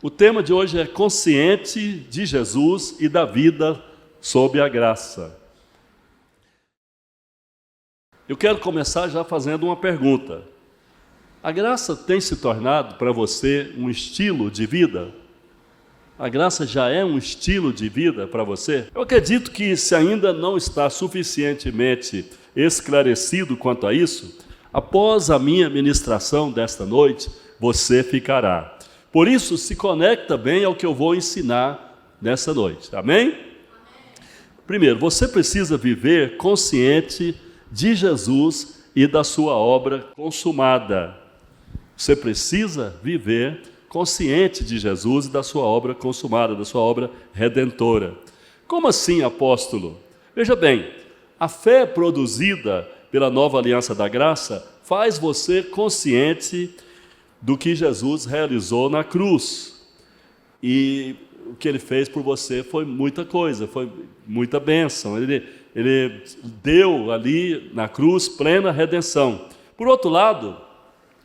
O tema de hoje é consciente de Jesus e da vida sob a graça. Eu quero começar já fazendo uma pergunta. A graça tem se tornado para você um estilo de vida? A graça já é um estilo de vida para você? Eu acredito que se ainda não está suficientemente esclarecido quanto a isso, após a minha ministração desta noite, você ficará. Por isso, se conecta bem ao que eu vou ensinar nessa noite. Amém? Primeiro, você precisa viver consciente de Jesus e da sua obra consumada. Você precisa viver consciente de Jesus e da sua obra consumada, da sua obra redentora. Como assim, apóstolo? Veja bem, a fé produzida pela nova aliança da graça faz você consciente do que Jesus realizou na cruz. E o que ele fez por você foi muita coisa, foi muita bênção. Ele deu ali na cruz plena redenção. Por outro lado,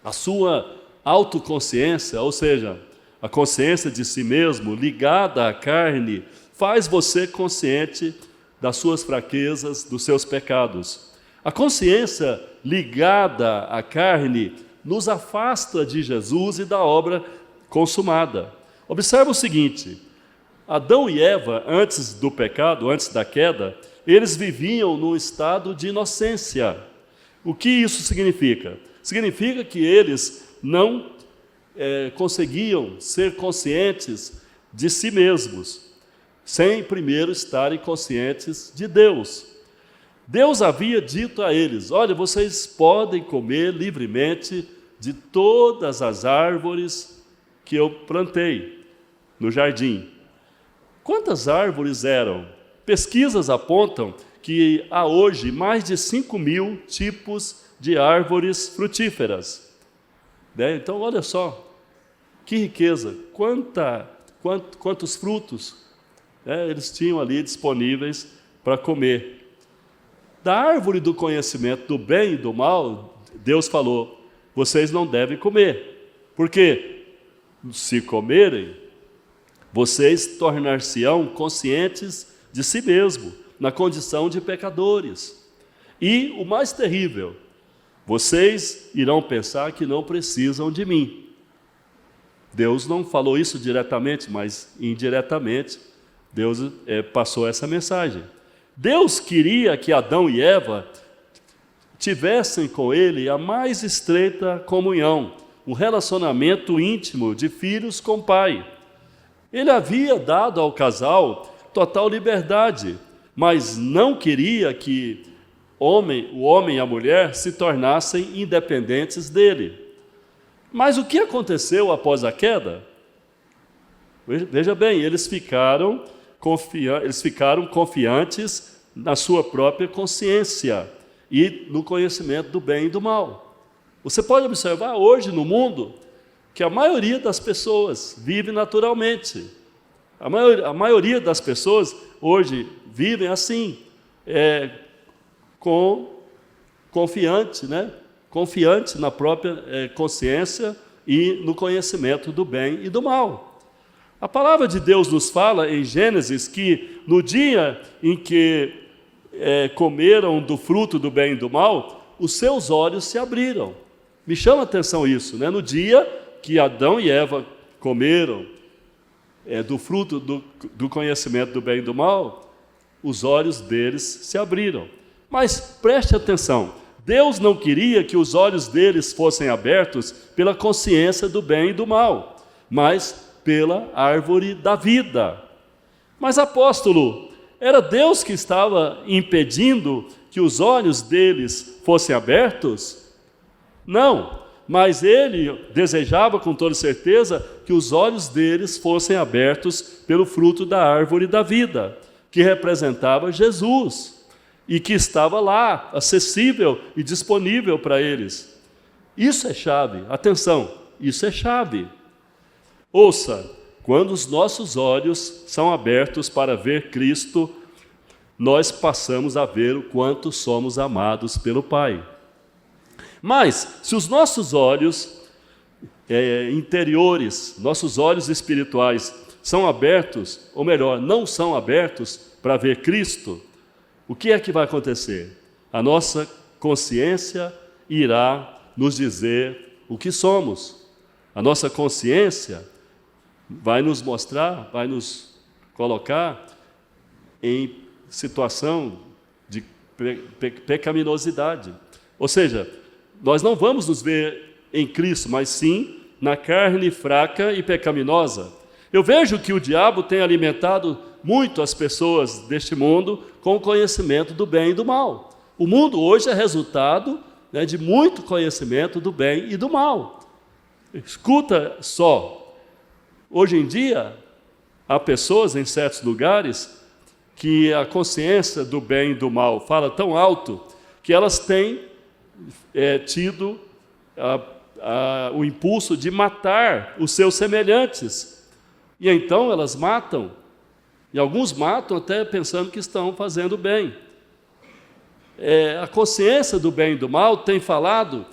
a sua autoconsciência, ou seja, a consciência de si mesmo ligada à carne, faz você consciente das suas fraquezas, dos seus pecados. A consciência ligada à carne nos afasta de Jesus e da obra consumada. Observa o seguinte: Adão e Eva, antes do pecado, antes da queda, eles viviam num estado de inocência. O que isso significa? Significa que eles não conseguiam ser conscientes de si mesmos, sem primeiro estarem conscientes de Deus. Deus havia dito a eles: olha, vocês podem comer livremente de todas as árvores que eu plantei no jardim. Quantas árvores eram? Pesquisas apontam que há hoje mais de 5.000 tipos de árvores frutíferas. Então, olha só, que riqueza, quantos frutos eles tinham ali disponíveis para comer. Da árvore do conhecimento do bem e do mal, Deus falou: vocês não devem comer, porque se comerem, vocês tornar-se-ão conscientes de si mesmo, na condição de pecadores. E o mais terrível, vocês irão pensar que não precisam de mim. Deus não falou isso diretamente, mas indiretamente, Deus passou essa mensagem. Deus queria que Adão e Eva tivessem com ele a mais estreita comunhão, um relacionamento íntimo de filhos com o pai. Ele havia dado ao casal total liberdade, mas não queria que o homem e a mulher se tornassem independentes dele. Mas o que aconteceu após a queda? Veja bem, eles ficaram confiantes na sua própria consciência e no conhecimento do bem e do mal. Você pode observar hoje no mundo que a maioria das pessoas vive naturalmente. A maioria das pessoas hoje vivem assim, confiante na própria consciência e no conhecimento do bem e do mal. A palavra de Deus nos fala em Gênesis que no dia em que comeram do fruto do bem e do mal, os seus olhos se abriram. Me chama a atenção isso, no dia que Adão e Eva comeram do fruto do conhecimento do bem e do mal, os olhos deles se abriram. Mas preste atenção, Deus não queria que os olhos deles fossem abertos pela consciência do bem e do mal, mas pela árvore da vida. Mas, apóstolo, era Deus que estava impedindo que os olhos deles fossem abertos? Não, mas ele desejava com toda certeza que os olhos deles fossem abertos pelo fruto da árvore da vida, que representava Jesus e que estava lá, acessível e disponível para eles. Isso é chave, atenção, isso é chave. Ouça, quando os nossos olhos são abertos para ver Cristo, nós passamos a ver o quanto somos amados pelo Pai. Mas, se os nossos olhos interiores, nossos olhos espirituais são abertos, ou melhor, não são abertos para ver Cristo, o que é que vai acontecer? A nossa consciência irá nos dizer o que somos. A nossa consciência vai nos mostrar, vai nos colocar em situação de pecaminosidade. Ou seja, nós não vamos nos ver em Cristo, mas sim na carne fraca e pecaminosa. Eu vejo que o diabo tem alimentado muito as pessoas deste mundo com o conhecimento do bem e do mal. O mundo hoje é resultado, né, de muito conhecimento do bem e do mal. Escuta só, hoje em dia, há pessoas em certos lugares que a consciência do bem e do mal fala tão alto que elas têm tido o impulso de matar os seus semelhantes. E então elas matam, e alguns matam até pensando que estão fazendo bem. A consciência do bem e do mal tem falado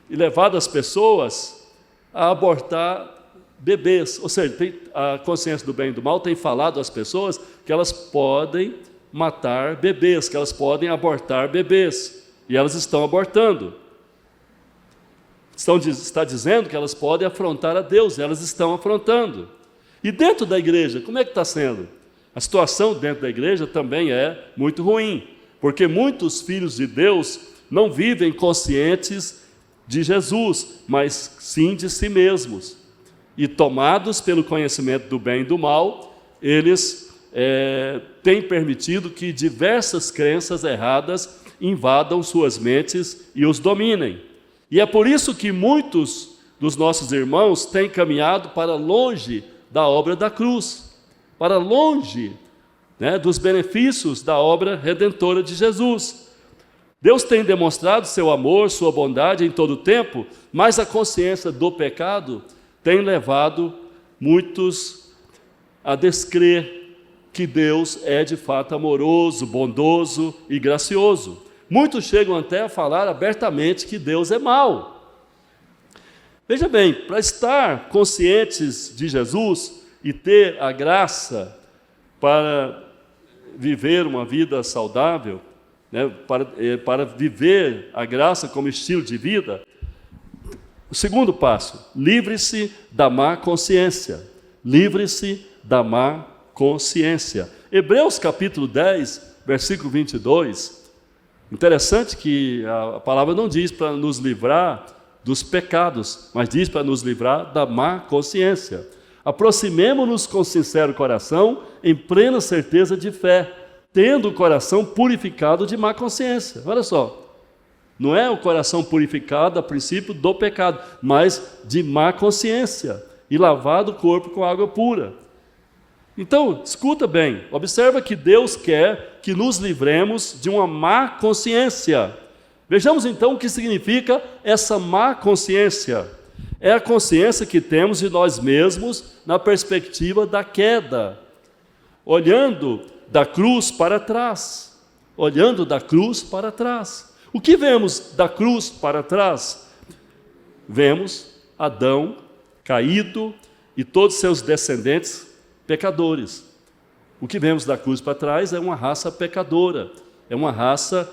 e levado as pessoas a abortar bebês. Ou seja, a consciência do bem e do mal tem falado às pessoas que elas podem matar bebês, que elas podem abortar bebês. E elas estão abortando. Está dizendo que elas podem afrontar a Deus, e elas estão afrontando. E dentro da igreja, como é que está sendo? A situação dentro da igreja também é muito ruim, porque muitos filhos de Deus não vivem conscientes de Jesus, mas sim de si mesmos. E tomados pelo conhecimento do bem e do mal, eles têm permitido que diversas crenças erradas invadam suas mentes e os dominem. E é por isso que muitos dos nossos irmãos têm caminhado para longe da obra da cruz, para longe, né, dos benefícios da obra redentora de Jesus. Deus tem demonstrado seu amor, sua bondade em todo o tempo, mas a consciência do pecado tem levado muitos a descrer que Deus é de fato amoroso, bondoso e gracioso. Muitos chegam até a falar abertamente que Deus é mau. Veja bem, para estar conscientes de Jesus e ter a graça para viver uma vida saudável, né, para viver a graça como estilo de vida, o segundo passo, livre-se da má consciência. Livre-se da má consciência. Hebreus capítulo 10, versículo 22, interessante que a palavra não diz para nos livrar dos pecados, mas diz para nos livrar da má consciência. Aproximemo-nos com sincero coração, em plena certeza de fé, tendo o coração purificado de má consciência. Olha só, não é o coração purificado a princípio do pecado, mas de má consciência, e lavado o corpo com água pura. Então, escuta bem, observa que Deus quer que nos livremos de uma má consciência. Vejamos então o que significa essa má consciência. É a consciência que temos de nós mesmos na perspectiva da queda, olhando da cruz para trás, olhando da cruz para trás. O que vemos da cruz para trás? Vemos Adão caído e todos seus descendentes pecadores. O que vemos da cruz para trás é uma raça pecadora, é uma raça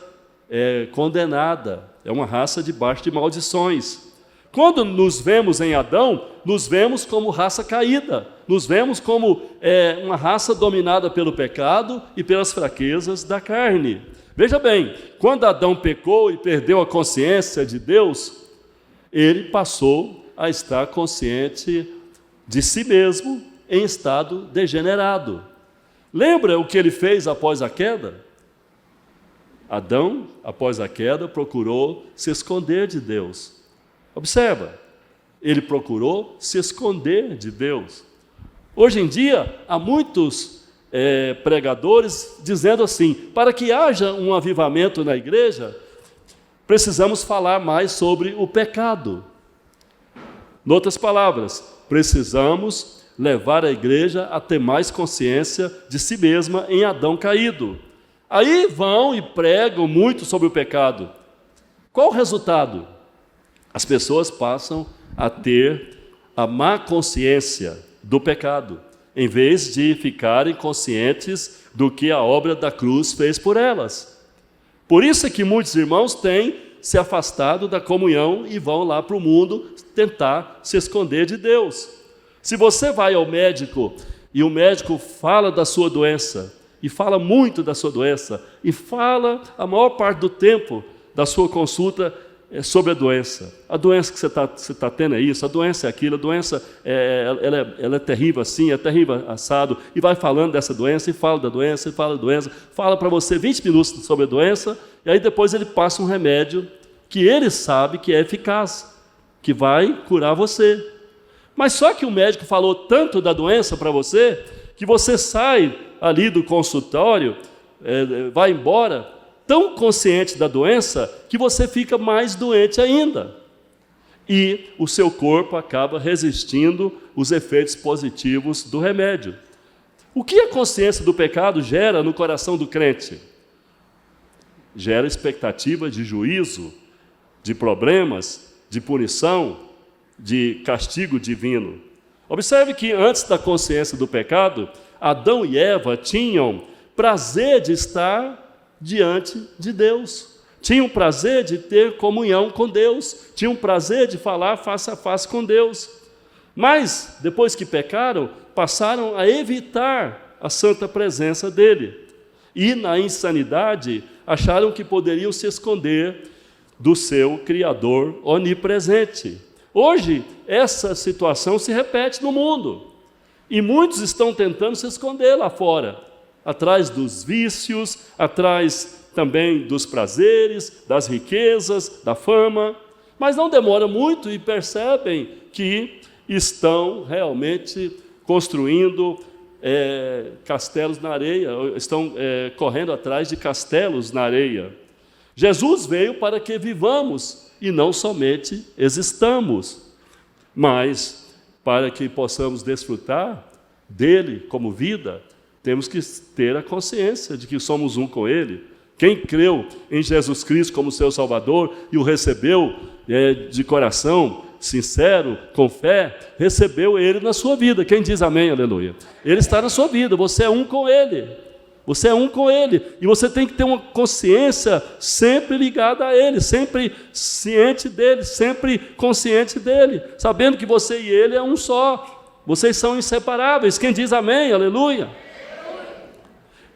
condenada, é uma raça debaixo de maldições. Quando nos vemos em Adão, nos vemos como raça caída, nos vemos como uma raça dominada pelo pecado e pelas fraquezas da carne. Veja bem, quando Adão pecou e perdeu a consciência de Deus, ele passou a estar consciente de si mesmo em estado degenerado. Lembra o que ele fez após a queda? Adão, após a queda, procurou se esconder de Deus. Observa, ele procurou se esconder de Deus. Hoje em dia, há muitos pregadores dizendo assim: para que haja um avivamento na igreja, precisamos falar mais sobre o pecado. Em outras palavras, precisamos levar a igreja a ter mais consciência de si mesma em Adão caído. Aí vão e pregam muito sobre o pecado. Qual o resultado? As pessoas passam a ter a má consciência do pecado, em vez de ficarem conscientes do que a obra da cruz fez por elas. Por isso é que muitos irmãos têm se afastado da comunhão e vão lá para o mundo tentar se esconder de Deus. Se você vai ao médico e o médico fala da sua doença, e fala muito da sua doença, e fala a maior parte do tempo da sua consulta sobre a doença. A doença que você tá tendo é isso, a doença é aquilo, a doença ela é terrível assim, é terrível assado, e vai falando dessa doença, e fala da doença, e fala da doença, fala para você 20 minutos sobre a doença, e aí depois ele passa um remédio que ele sabe que é eficaz, que vai curar você. Mas só que o médico falou tanto da doença para você, que você sai ali do consultório, vai embora, tão consciente da doença, que você fica mais doente ainda. E o seu corpo acaba resistindo os efeitos positivos do remédio. O que a consciência do pecado gera no coração do crente? Gera expectativa de juízo, de problemas, de punição, de castigo divino. Observe que antes da consciência do pecado, Adão e Eva tinham prazer de estar diante de Deus, tinham prazer de ter comunhão com Deus, tinham prazer de falar face a face com Deus. Mas, depois que pecaram, passaram a evitar a santa presença dele. E, na insanidade, acharam que poderiam se esconder do seu Criador onipresente. Hoje, essa situação se repete no mundo. E muitos estão tentando se esconder lá fora, atrás dos vícios, atrás também dos prazeres, das riquezas, da fama. Mas não demora muito e percebem que estão realmente construindo castelos na areia, estão correndo atrás de castelos na areia. Jesus veio para que vivamos e não somente existamos, mas para que possamos desfrutar dele como vida, temos que ter a consciência de que somos um com ele. Quem creu em Jesus Cristo como seu Salvador e o recebeu de coração sincero, com fé, recebeu ele na sua vida. Quem diz amém, aleluia? Ele está na sua vida, você é um com ele. Você é um com ele, e você tem que ter uma consciência sempre ligada a ele, sempre ciente dele, sempre consciente dele, sabendo que você e ele é um só, vocês são inseparáveis. Quem diz amém, aleluia?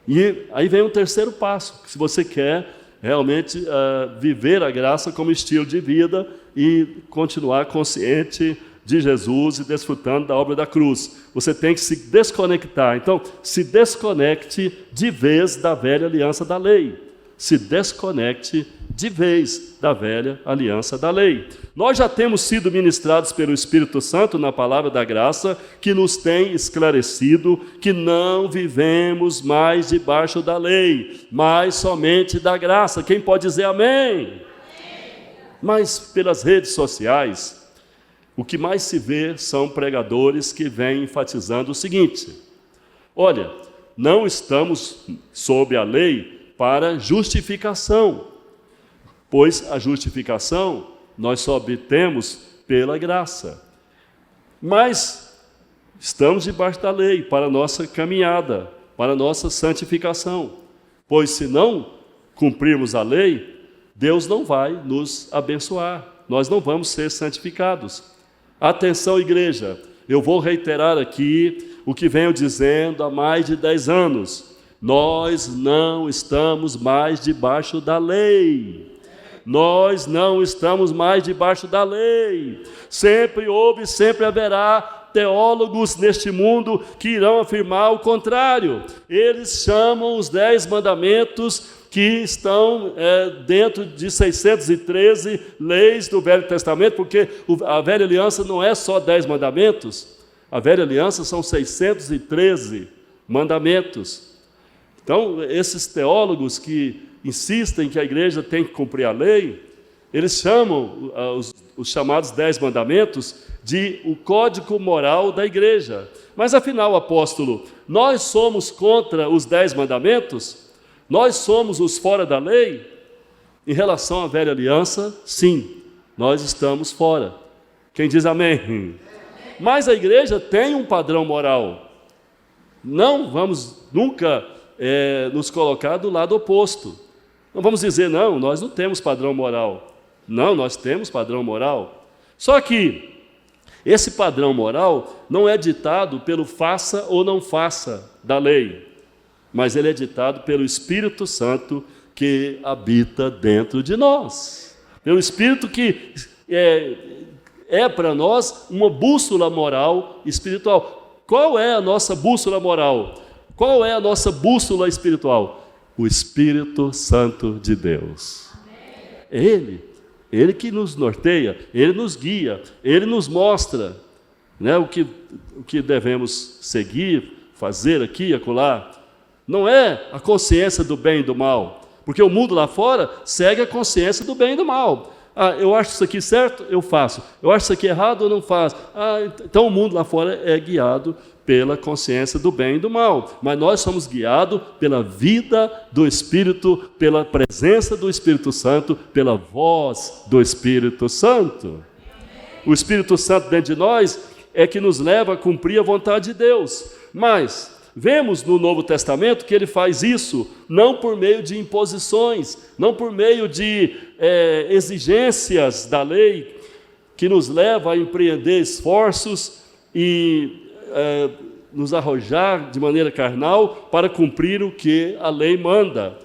E aí vem o terceiro passo, se você quer realmente viver a graça como estilo de vida e continuar consciente de Jesus e desfrutando da obra da cruz. Você tem que se desconectar. Então, se desconecte de vez da velha aliança da lei. Se desconecte de vez da velha aliança da lei. Nós já temos sido ministrados pelo Espírito Santo na palavra da graça, que nos tem esclarecido que não vivemos mais debaixo da lei, mas somente da graça. Quem pode dizer amém? Amém. Mas pelas redes sociais, o que mais se vê são pregadores que vêm enfatizando o seguinte: olha, não estamos sob a lei para justificação, pois a justificação nós só obtemos pela graça. Mas estamos debaixo da lei para a nossa caminhada, para a nossa santificação, pois se não cumprirmos a lei, Deus não vai nos abençoar, nós não vamos ser santificados. Atenção, igreja, eu vou reiterar aqui o que venho dizendo há mais de 10 anos. Nós não estamos mais debaixo da lei. Nós não estamos mais debaixo da lei. Sempre houve, sempre haverá teólogos neste mundo que irão afirmar o contrário. Eles chamam os 10 mandamentos que estão dentro de 613 leis do Velho Testamento, porque a Velha Aliança não é só 10 mandamentos, a Velha Aliança são 613 mandamentos. Então, esses teólogos que insistem que a igreja tem que cumprir a lei, eles chamam os chamados 10 mandamentos de o código moral da igreja. Mas afinal, apóstolo, nós somos contra os 10 mandamentos? Nós somos os fora da lei? Em relação à velha aliança, sim, nós estamos fora. Quem diz amém? Mas a igreja tem um padrão moral. Não vamos nunca nos colocar do lado oposto. Não vamos dizer, não, nós não temos padrão moral. Não, nós temos padrão moral. Só que esse padrão moral não é ditado pelo faça ou não faça da lei, mas ele é ditado pelo Espírito Santo que habita dentro de nós. Pelo Espírito que é para nós uma bússola moral espiritual. Qual é a nossa bússola moral? Qual é a nossa bússola espiritual? O Espírito Santo de Deus. Ele que nos norteia, Ele nos guia, Ele nos mostra, né, o que devemos seguir, fazer aqui e acolá. Não é a consciência do bem e do mal, porque o mundo lá fora segue a consciência do bem e do mal. Eu acho isso aqui certo, eu faço. Eu acho isso aqui errado, eu não faço. Então o mundo lá fora é guiado pela consciência do bem e do mal. Mas nós somos guiados pela vida do Espírito, pela presença do Espírito Santo, pela voz do Espírito Santo. O Espírito Santo dentro de nós é que nos leva a cumprir a vontade de Deus. Mas vemos no Novo Testamento que ele faz isso não por meio de imposições, não por meio de exigências da lei, que nos leva a empreender esforços e nos arrojar de maneira carnal para cumprir o que a lei manda.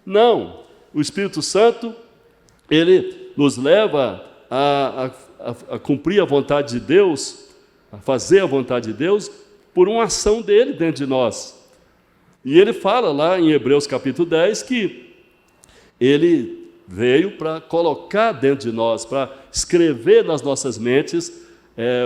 Não, o Espírito Santo, ele nos leva a cumprir a vontade de Deus, a fazer a vontade de Deus, por uma ação dele dentro de nós. E ele fala lá em Hebreus capítulo 10 que ele veio para colocar dentro de nós, para escrever nas nossas mentes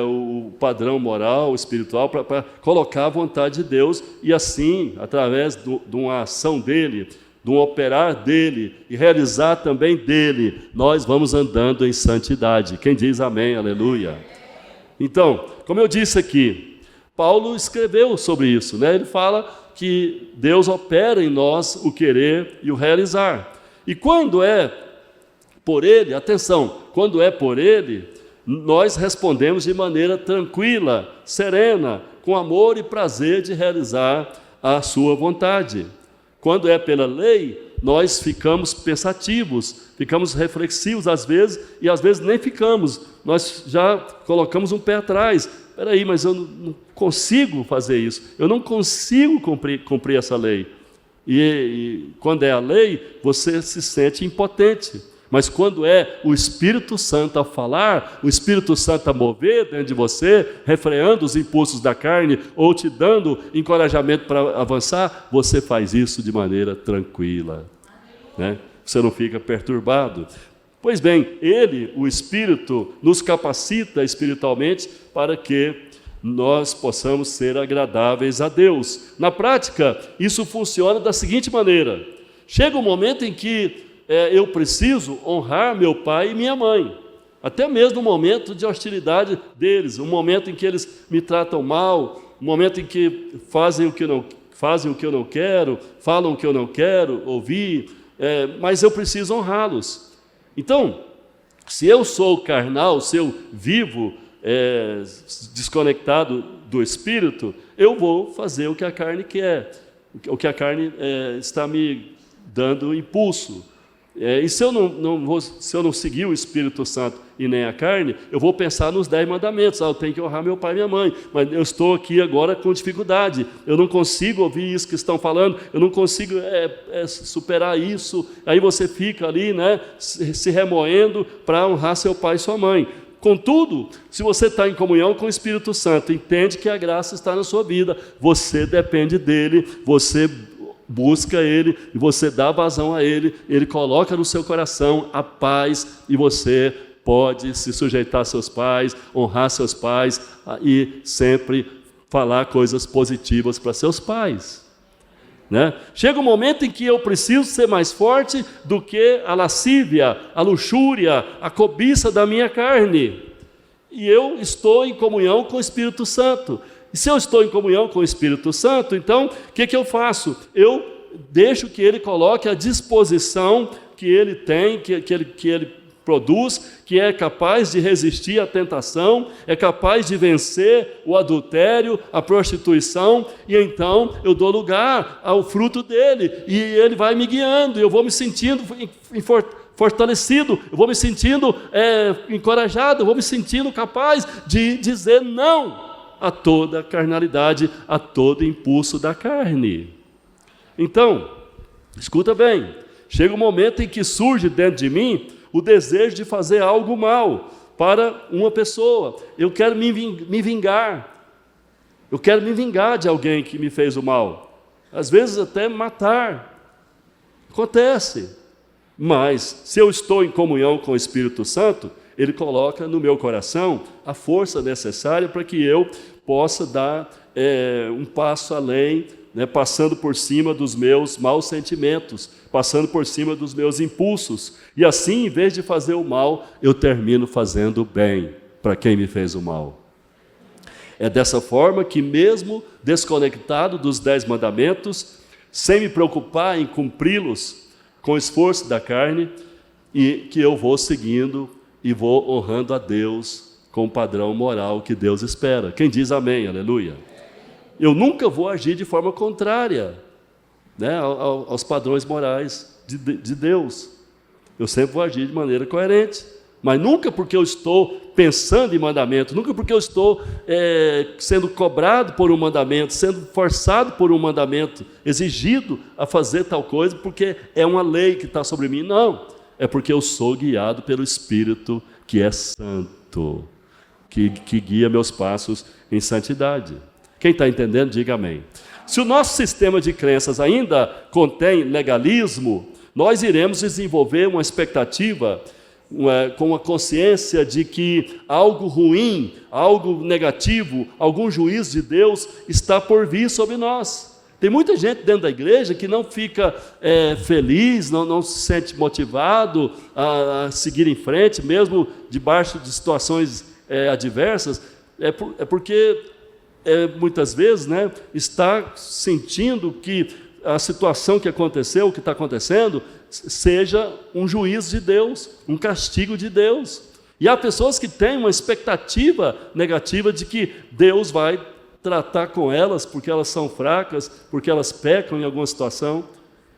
o padrão moral, espiritual, para colocar a vontade de Deus, e assim, através de uma ação dele, de um operar dele, e realizar também dele, nós vamos andando em santidade. Quem diz amém, aleluia? Então, como eu disse aqui, Paulo escreveu sobre isso, né? Ele fala que Deus opera em nós o querer e o realizar. E quando é por Ele, atenção, quando é por Ele, nós respondemos de maneira tranquila, serena, com amor e prazer de realizar a sua vontade. Quando é pela lei, nós ficamos pensativos, ficamos reflexivos às vezes, e às vezes nem ficamos, nós já colocamos um pé atrás. Espera aí, mas eu não consigo fazer isso, eu não consigo cumprir essa lei. E quando é a lei, você se sente impotente. Mas quando é o Espírito Santo a falar, o Espírito Santo a mover dentro de você, refreando os impulsos da carne, ou te dando encorajamento para avançar, você faz isso de maneira tranquila, né? Você não fica perturbado. Pois bem, Ele, o Espírito, nos capacita espiritualmente para que nós possamos ser agradáveis a Deus. Na prática, isso funciona da seguinte maneira: chega um momento em que eu preciso honrar meu pai e minha mãe, até mesmo no momento de hostilidade deles, um momento em que eles me tratam mal, um momento em que fazem o que eu não quero, falam o que eu não quero ouvir, mas eu preciso honrá-los. Então, se eu sou carnal, se eu vivo desconectado do Espírito, eu vou fazer o que a carne quer, o que a carne está me dando impulso. E se eu não seguir o Espírito Santo e nem a carne, eu vou pensar nos 10 mandamentos. Eu tenho que honrar meu pai e minha mãe, mas eu estou aqui agora com dificuldade, eu não consigo ouvir isso que estão falando, eu não consigo superar isso. Aí você fica ali, né, se remoendo para honrar seu pai e sua mãe. Contudo, se você está em comunhão com o Espírito Santo, entende que a graça está na sua vida, você depende dele, você busca Ele, e você dá vazão a Ele, Ele coloca no seu coração a paz, e você pode se sujeitar a seus pais, honrar seus pais, e sempre falar coisas positivas para seus pais, né? Chega um momento em que eu preciso ser mais forte do que a lascívia, a luxúria, a cobiça da minha carne, e eu estou em comunhão com o Espírito Santo. E se eu estou em comunhão com o Espírito Santo, então, o que eu faço? Eu deixo que Ele coloque a disposição que Ele tem, que ele produz, que é capaz de resistir à tentação, é capaz de vencer o adultério, a prostituição, e então eu dou lugar ao fruto dele, e ele vai me guiando, e eu vou me sentindo fortalecido, eu vou me sentindo encorajado, eu vou me sentindo capaz de dizer não a toda carnalidade, a todo impulso da carne. Então, escuta bem, chega um momento em que surge dentro de mim o desejo de fazer algo mal para uma pessoa. Eu quero me vingar. Eu quero me vingar de alguém que me fez o mal. Às vezes até matar. Acontece. Mas, se eu estou em comunhão com o Espírito Santo, Ele coloca no meu coração a força necessária para que eu possa dar um passo além, né, passando por cima dos meus maus sentimentos, passando por cima dos meus impulsos. E assim, em vez de fazer o mal, eu termino fazendo o bem para quem me fez o mal. É dessa forma que, mesmo desconectado dos 10 mandamentos, sem me preocupar em cumpri-los com o esforço da carne, e que eu vou seguindo e vou honrando a Deus com o padrão moral que Deus espera. Quem diz amém, aleluia? Eu nunca vou agir de forma contrária, né, aos padrões morais de Deus. Eu sempre vou agir de maneira coerente, mas nunca porque eu estou pensando em mandamento, nunca porque eu estou sendo cobrado por um mandamento, sendo forçado por um mandamento, exigido a fazer tal coisa, porque é uma lei que está sobre mim. Não, é porque eu sou guiado pelo Espírito que é santo, que guia meus passos em santidade. Quem está entendendo, diga amém. Se o nosso sistema de crenças ainda contém legalismo, nós iremos desenvolver uma expectativa com a consciência de que algo ruim, algo negativo, algum juízo de Deus está por vir sobre nós. Tem muita gente dentro da igreja que não fica feliz, não se sente motivado a seguir em frente, mesmo debaixo de situações adversas, porque muitas vezes, né, está sentindo que a situação que aconteceu, o que está acontecendo, seja um juízo de Deus, um castigo de Deus. E há pessoas que têm uma expectativa negativa de que Deus vai tratar com elas porque elas são fracas, porque elas pecam em alguma situação,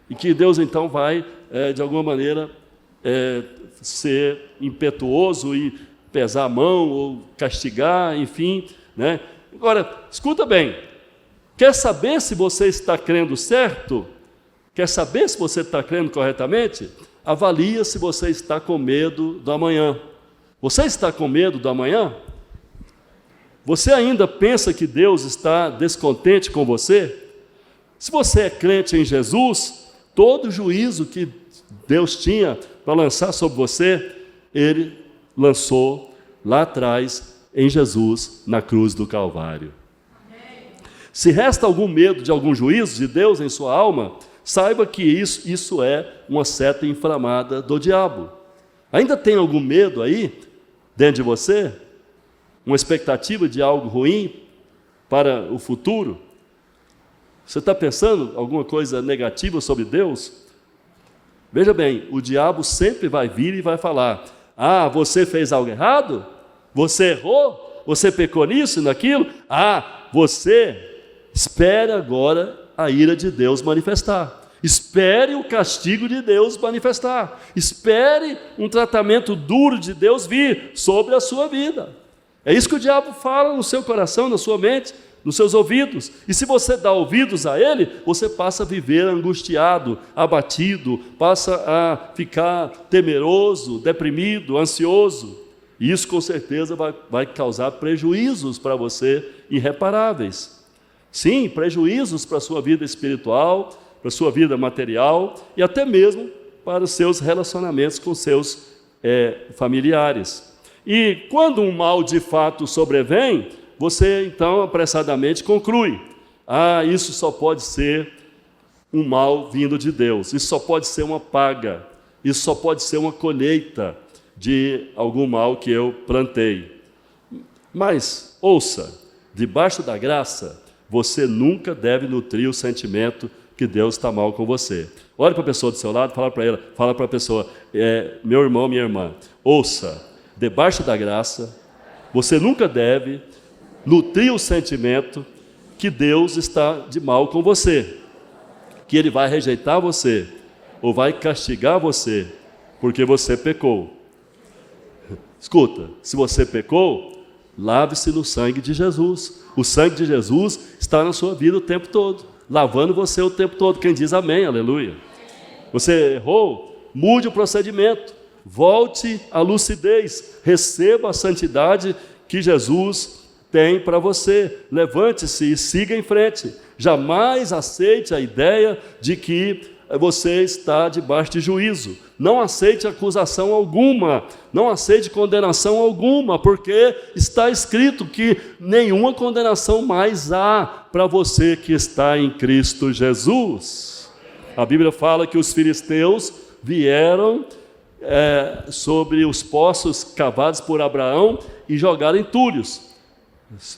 e que Deus então vai, de alguma maneira, ser impetuoso e pesar a mão, ou castigar, enfim, né? Agora, escuta bem, quer saber se você está crendo certo? Quer saber se você está crendo corretamente? Avalia se você está com medo do amanhã. Você está com medo do amanhã? Você ainda pensa que Deus está descontente com você? Se você é crente em Jesus, todo juízo que Deus tinha para lançar sobre você, Ele lançou lá atrás em Jesus, na cruz do Calvário. Se resta algum medo de algum juízo de Deus em sua alma, saiba que isso é uma seta inflamada do diabo. Ainda tem algum medo aí, dentro de você? Uma expectativa de algo ruim para o futuro? Você está pensando alguma coisa negativa sobre Deus? Veja bem, o diabo sempre vai vir e vai falar: ah, você fez algo errado? Você errou? Você pecou nisso e naquilo? Ah, você espere agora a ira de Deus manifestar. Espere o castigo de Deus manifestar. Espere um tratamento duro de Deus vir sobre a sua vida. É isso que o diabo fala no seu coração, na sua mente, nos seus ouvidos. E se você dá ouvidos a ele, você passa a viver angustiado, abatido, passa a ficar temeroso, deprimido, ansioso. E isso com certeza vai causar prejuízos para você irreparáveis. Sim, prejuízos para a sua vida espiritual, para a sua vida material e até mesmo para os seus relacionamentos com seus familiares. E quando um mal de fato sobrevém, você então apressadamente conclui: ah, isso só pode ser um mal vindo de Deus, isso só pode ser uma paga, isso só pode ser uma colheita de algum mal que eu plantei. Mas, ouça, debaixo da graça, você nunca deve nutrir o sentimento que Deus está mal com você. Olhe para a pessoa do seu lado, fala para a pessoa, meu irmão, minha irmã, ouça, debaixo da graça, você nunca deve nutrir o sentimento que Deus está de mal com você, que Ele vai rejeitar você, ou vai castigar você, porque você pecou. Escuta, se você pecou, lave-se no sangue de Jesus. O sangue de Jesus está na sua vida o tempo todo, lavando você o tempo todo. Quem diz amém, aleluia. Você errou, mude o procedimento, volte à lucidez, receba a santidade que Jesus tem para você. Levante-se e siga em frente. Jamais aceite a ideia de que você está debaixo de juízo. Não aceite acusação alguma, não aceite condenação alguma, porque está escrito que nenhuma condenação mais há para você que está em Cristo Jesus. A Bíblia fala que os filisteus vieram sobre os poços cavados por Abraão e jogaram entulhos.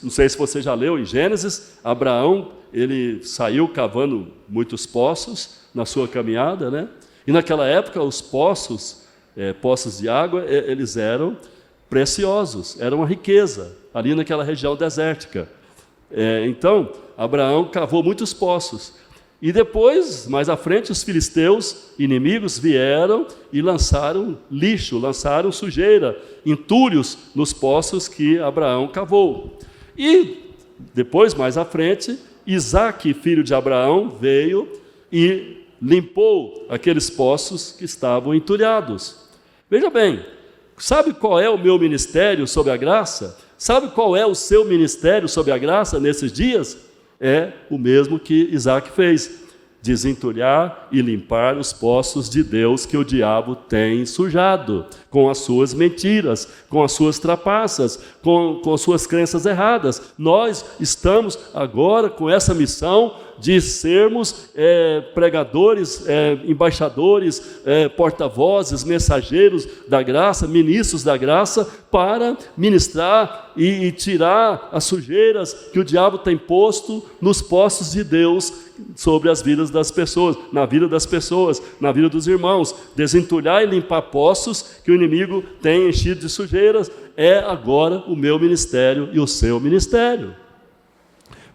Não sei se você já leu em Gênesis, Abraão, ele saiu cavando muitos poços na sua caminhada, né? E naquela época os poços de água, eles eram preciosos, era uma riqueza, ali naquela região desértica. Então, Abraão cavou muitos poços. E depois, mais à frente, os filisteus, inimigos, vieram e lançaram lixo, lançaram sujeira, entulhos nos poços que Abraão cavou. E depois, mais à frente, Isaque, filho de Abraão, veio e limpou aqueles poços que estavam entulhados. Veja bem, sabe qual é o meu ministério sob a graça? Sabe qual é o seu ministério sob a graça nesses dias? É o mesmo que Isaque fez: desentulhar e limpar os poços de Deus que o diabo tem sujado, com as suas mentiras, com as suas trapaças, com as suas crenças erradas. Nós estamos agora com essa missão de sermos pregadores, embaixadores, porta-vozes, mensageiros da graça, ministros da graça, para ministrar e tirar as sujeiras que o diabo tem posto nos poços de Deus sobre as vidas das pessoas, na vida das pessoas, na vida dos irmãos. Desentulhar e limpar poços que o inimigo tem enchido de sujeiras é agora o meu ministério e o seu ministério.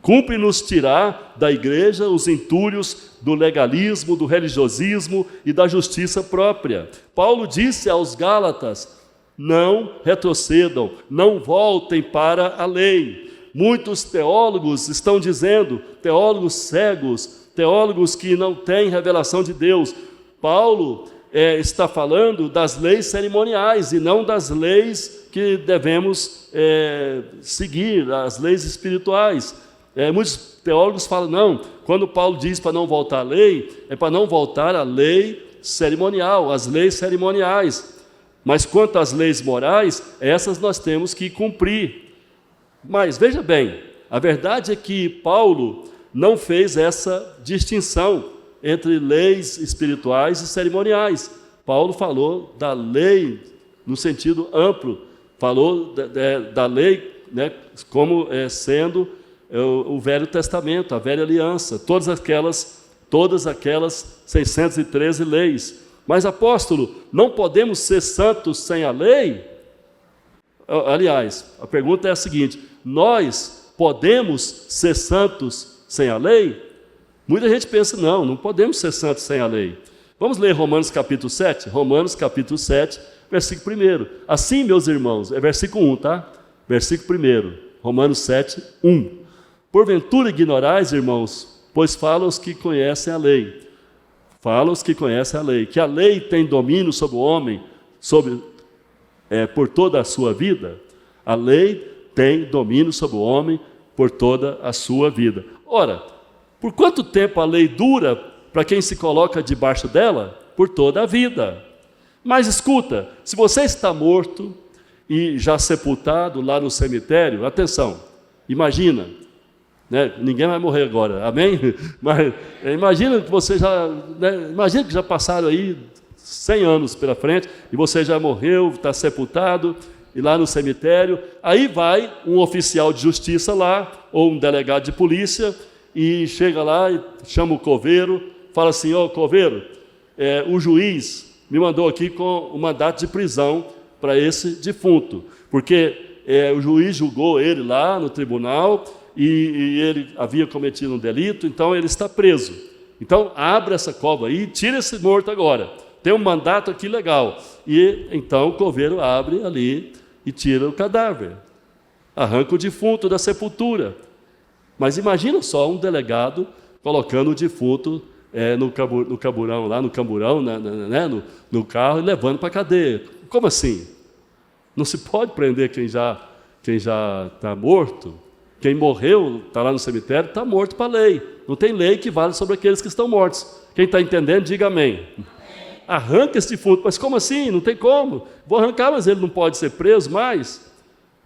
Cumpre-nos tirar da igreja os entulhos do legalismo, do religiosismo e da justiça própria. Paulo disse aos Gálatas: não retrocedam, não voltem para a lei. Muitos teólogos estão dizendo, teólogos cegos, teólogos que não têm revelação de Deus. Paulo está falando das leis cerimoniais e não das leis que devemos seguir, as leis espirituais. Muitos teólogos falam, não, quando Paulo diz para não voltar à lei, é para não voltar à lei cerimonial, às leis cerimoniais. Mas quanto às leis morais, essas nós temos que cumprir. Mas veja bem, a verdade é que Paulo não fez essa distinção entre leis espirituais e cerimoniais. Paulo falou da lei no sentido amplo, falou da lei, né, como sendo o Velho Testamento, a Velha Aliança, todas aquelas 613 leis. Mas, apóstolo, não podemos ser santos sem a lei? Aliás, a pergunta é a seguinte: nós podemos ser santos sem a lei? Muita gente pensa, não podemos ser santos sem a lei. Vamos ler Romanos capítulo 7? Romanos capítulo 7, versículo 1. Assim, meus irmãos, é versículo 1, tá? Versículo 1, Romanos 7, 1. Porventura ignorais, irmãos, pois falam os que conhecem a lei. Falam os que conhecem a lei, que a lei tem domínio sobre o homem, por toda a sua vida. A lei tem domínio sobre o homem por toda a sua vida. Ora, por quanto tempo a lei dura para quem se coloca debaixo dela? Por toda a vida. Mas escuta, se você está morto e já sepultado lá no cemitério, atenção, imagina, né? Ninguém vai morrer agora, amém? Mas imagina que você imagina que já passaram aí 100 anos pela frente e você já morreu, está sepultado e lá no cemitério, aí vai um oficial de justiça lá, ou um delegado de polícia, e chega lá e chama o coveiro, fala assim: ó, coveiro, o juiz me mandou aqui com o mandato de prisão para esse defunto, porque o juiz julgou ele lá no tribunal e ele havia cometido um delito, então ele está preso. Então abre essa cova aí, tira esse morto agora. Tem um mandato aqui legal. E então o coveiro abre ali e tira o cadáver. Arranca o defunto da sepultura. Mas imagina só um delegado colocando o defunto no camburão, lá no camburão, no carro, e levando para a cadeia. Como assim? Não se pode prender quem já está morto. Quem morreu, está lá no cemitério, está morto para a lei. Não tem lei que vale sobre aqueles que estão mortos. Quem está entendendo, diga amém. Arranca esse defunto. Mas como assim? Não tem como. Vou arrancar, mas ele não pode ser preso mais.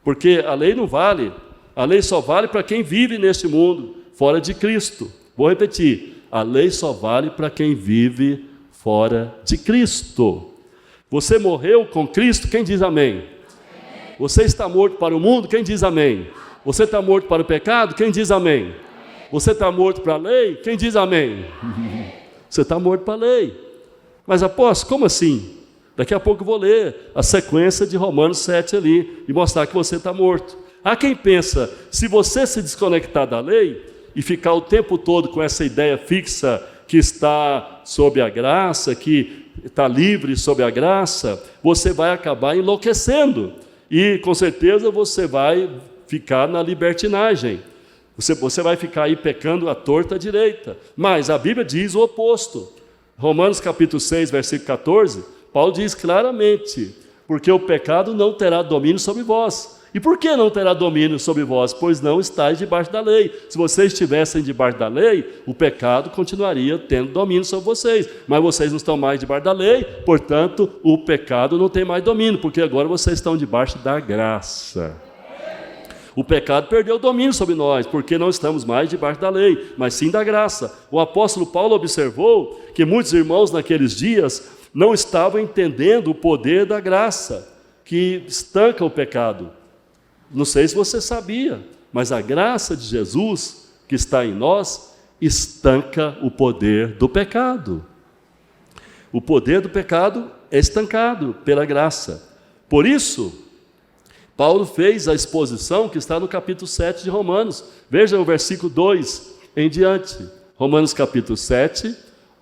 Porque a lei não vale. A lei só vale para quem vive neste mundo, fora de Cristo. Vou repetir. A lei só vale para quem vive fora de Cristo. Você morreu com Cristo, quem diz amém? Você está morto para o mundo, quem diz amém? Você está morto para o pecado, quem diz amém? Você está morto para a lei, quem diz amém? Você está morto para a lei. Mas apóstolo, como assim? Daqui a pouco eu vou ler a sequência de Romanos 7 ali e mostrar que você está morto. Há quem pensa, se você se desconectar da lei e ficar o tempo todo com essa ideia fixa que está sob a graça, que está livre sob a graça, você vai acabar enlouquecendo. E com certeza você vai ficar na libertinagem. Você vai ficar aí pecando à torta à direita. Mas a Bíblia diz o oposto. Romanos capítulo 6, versículo 14, Paulo diz claramente: porque o pecado não terá domínio sobre vós. E por que não terá domínio sobre vós? Pois não estáis debaixo da lei. Se vocês estivessem debaixo da lei, o pecado continuaria tendo domínio sobre vocês. Mas vocês não estão mais debaixo da lei, portanto, o pecado não tem mais domínio, porque agora vocês estão debaixo da graça. O pecado perdeu o domínio sobre nós, porque não estamos mais debaixo da lei, mas sim da graça. O apóstolo Paulo observou que muitos irmãos naqueles dias não estavam entendendo o poder da graça, que estanca o pecado. Não sei se você sabia, mas a graça de Jesus, que está em nós, estanca o poder do pecado. O poder do pecado é estancado pela graça. Por isso, Paulo fez a exposição que está no capítulo 7 de Romanos. Veja o versículo 2 em diante. Romanos capítulo 7,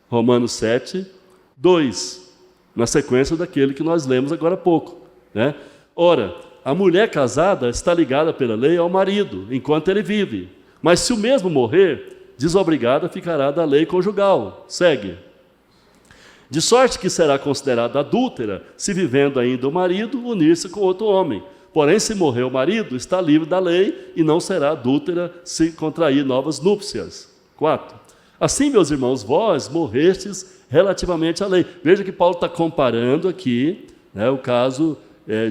Romanos 7, 2. Na sequência daquele que nós lemos agora há pouco, né? Ora, a mulher casada está ligada pela lei ao marido, enquanto ele vive. Mas se o mesmo morrer, desobrigada ficará da lei conjugal. Segue. De sorte que será considerada adúltera, se vivendo ainda o marido, unir-se com outro homem. Porém, se morrer o marido, está livre da lei e não será adúltera se contrair novas núpcias. 4. Assim, meus irmãos, vós morrestes relativamente à lei. Veja que Paulo está comparando aqui, né, o caso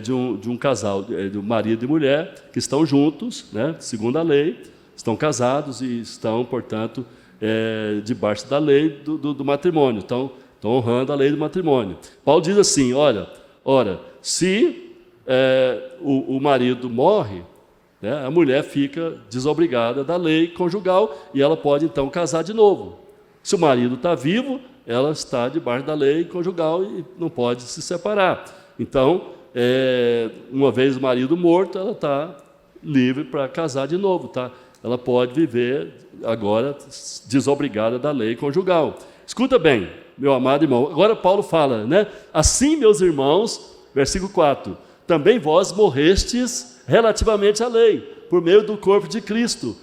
de um casal, de um marido e mulher, que estão juntos, né, segundo a lei, estão casados e estão, portanto, debaixo da lei do matrimônio, estão honrando a lei do matrimônio. Paulo diz assim: ora, se o marido morre, né, a mulher fica desobrigada da lei conjugal e ela pode então casar de novo. Se o marido está vivo, ela está debaixo da lei conjugal e não pode se separar. Então, uma vez o marido morto, ela está livre para casar de novo, tá? Ela pode viver agora desobrigada da lei conjugal. Escuta bem, meu amado irmão, agora Paulo fala, né? Assim, meus irmãos, versículo 4, também vós morrestes relativamente à lei, por meio do corpo de Cristo,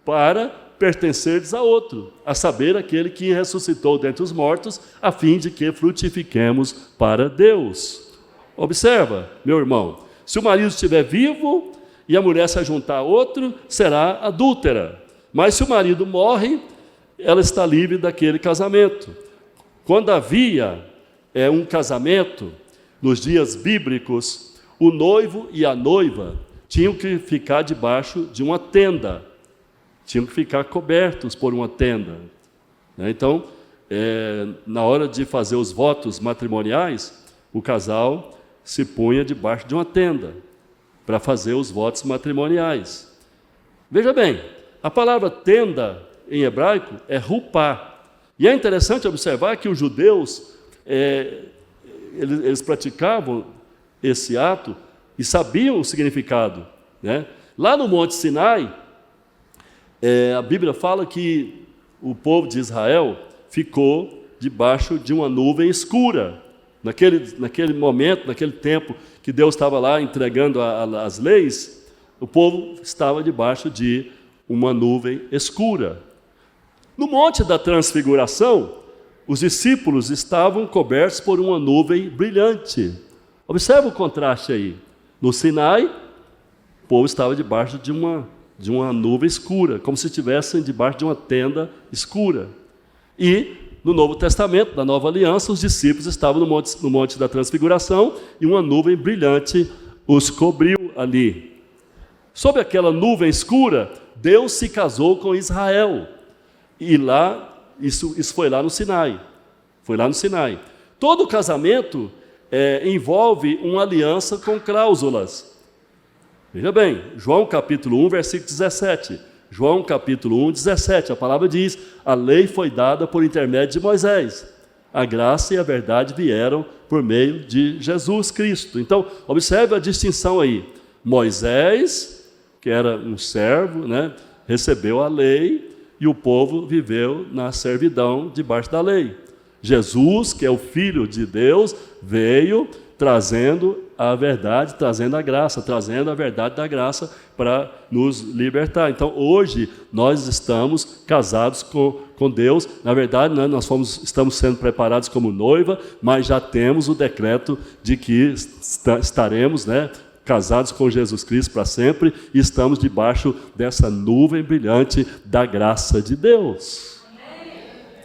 para pertencerdes a outro, a saber, aquele que ressuscitou dentre os mortos, a fim de que frutifiquemos para Deus. Observa, meu irmão, se o marido estiver vivo e a mulher se juntar a outro, será adúltera. Mas se o marido morre, ela está livre daquele casamento. Quando havia um casamento, nos dias bíblicos, o noivo e a noiva tinham que ficar debaixo de uma tenda, tinham que ficar cobertos por uma tenda. Então, na hora de fazer os votos matrimoniais, o casal se punha debaixo de uma tenda para fazer os votos matrimoniais. Veja bem, a palavra tenda em hebraico é rupá. E é interessante observar que os judeus, eles praticavam esse ato e sabiam o significado, né? Lá no Monte Sinai, a Bíblia fala que o povo de Israel ficou debaixo de uma nuvem escura. Naquele momento, naquele tempo que Deus estava lá entregando as leis, o povo estava debaixo de uma nuvem escura. No Monte da Transfiguração, os discípulos estavam cobertos por uma nuvem brilhante. Observe o contraste aí. No Sinai, o povo estava debaixo de uma nuvem escura, como se estivessem debaixo de uma tenda escura. E no Novo Testamento, na Nova Aliança, os discípulos estavam no Monte da Transfiguração e uma nuvem brilhante os cobriu ali. Sob aquela nuvem escura, Deus se casou com Israel. E lá, isso foi lá no Sinai. Foi lá no Sinai. Todo casamento envolve uma aliança com cláusulas. Veja bem, João capítulo 1, versículo 17. João capítulo 1, 17, a palavra diz: a lei foi dada por intermédio de Moisés, a graça e a verdade vieram por meio de Jesus Cristo. Então, observe a distinção aí. Moisés, que era um servo, né, recebeu a lei e o povo viveu na servidão debaixo da lei. Jesus, que é o Filho de Deus, veio trazendo a verdade, trazendo a graça, trazendo a verdade da graça para nos libertar. Então, hoje, nós estamos casados com Deus. Na verdade, né, estamos sendo preparados como noiva, mas já temos o decreto de que estaremos, né, casados com Jesus Cristo para sempre, e estamos debaixo dessa nuvem brilhante da graça de Deus. Amém.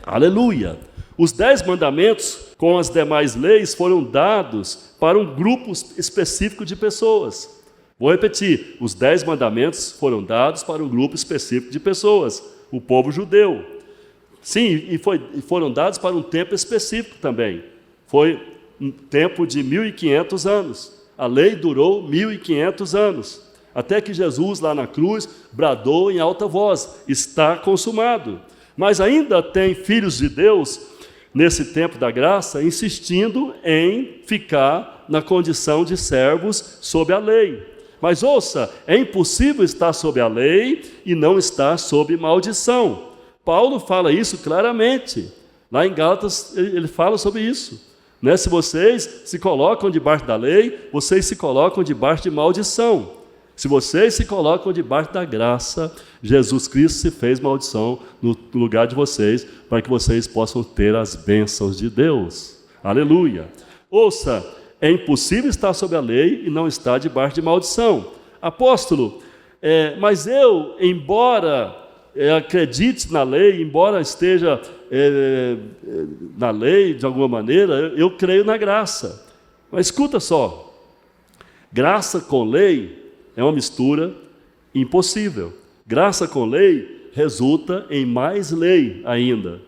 Aleluia! Os 10 mandamentos, com as demais leis, foram dados para um grupo específico de pessoas. Vou repetir, os 10 mandamentos foram dados para um grupo específico de pessoas, o povo judeu. Sim, e foram dados para um tempo específico também. Foi um tempo de 1.500 anos. A lei durou 1.500 anos, até que Jesus, lá na cruz, bradou em alta voz: está consumado. Mas ainda tem filhos de Deus, nesse tempo da graça, insistindo em ficar na condição de servos sob a lei. Mas ouça, é impossível estar sob a lei e não estar sob maldição. Paulo fala isso claramente. Lá em Gálatas ele fala sobre isso. Né? Se vocês se colocam debaixo da lei, vocês se colocam debaixo de maldição. Se vocês se colocam debaixo da graça, Jesus Cristo se fez maldição no lugar de vocês, para que vocês possam ter as bênçãos de Deus. Aleluia! Ouça, é impossível estar sob a lei e não estar debaixo de maldição. Apóstolo, mas eu, embora acredite na lei, embora esteja na lei de alguma maneira, eu creio na graça. Mas escuta só, graça com lei é uma mistura impossível. Graça com lei resulta em mais lei ainda.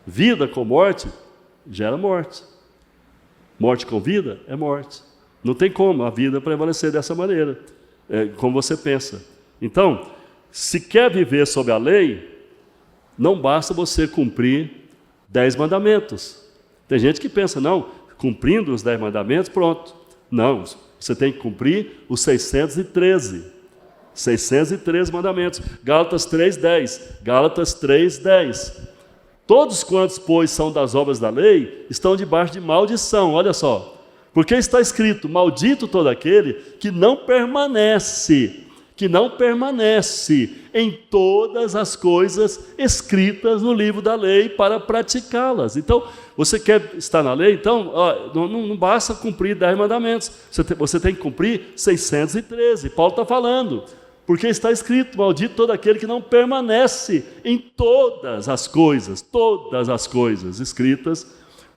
Vida com morte gera morte. Morte com vida é morte. Não tem como a vida prevalecer dessa maneira, como você pensa. Então, se quer viver sob a lei, não basta você cumprir 10 mandamentos. Tem gente que pensa, não, cumprindo os 10 mandamentos, pronto. Não, você tem que cumprir os 613. 613 mandamentos. Gálatas 3:10. Gálatas 3:10. Todos quantos, pois, são das obras da lei, estão debaixo de maldição. Olha só. Porque está escrito: maldito todo aquele que não permanece em todas as coisas escritas no livro da lei para praticá-las. Então, você quer estar na lei? Então, não basta cumprir 10 mandamentos. Você tem que cumprir 613. Paulo está falando. Porque está escrito: maldito todo aquele que não permanece em todas as coisas escritas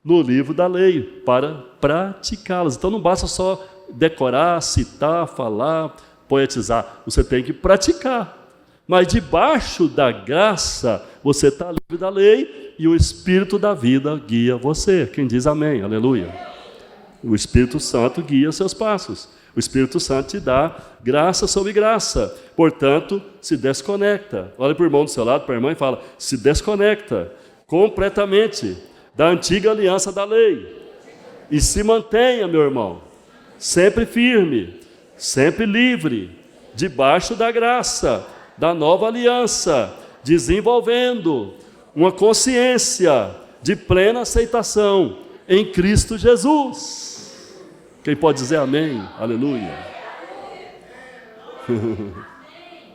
no livro da lei para praticá-las. Então, não basta só decorar, citar, falar, poetizar, você tem que praticar. Mas debaixo da graça, você está livre da lei e o Espírito da vida guia você. Quem diz amém? Aleluia. O Espírito Santo guia seus passos. O Espírito Santo te dá graça sobre graça. Portanto, se desconecta. Olha para o irmão do seu lado, para a irmã, e fala: se desconecta completamente da antiga aliança da lei. E se mantenha, meu irmão, sempre firme, sempre livre, debaixo da graça, da nova aliança, desenvolvendo uma consciência de plena aceitação em Cristo Jesus. Quem pode dizer amém? Aleluia.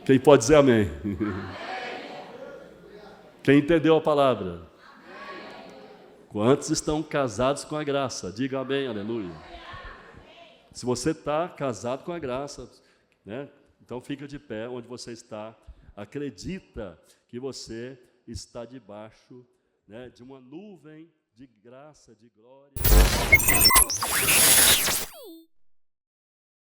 Quem pode dizer amém? Quem entendeu a palavra? Quantos estão casados com a graça? Diga amém, aleluia. Se você está casado com a graça, né? Então fica de pé onde você está. Acredita que você está debaixo, né, de uma nuvem de graça, de glória.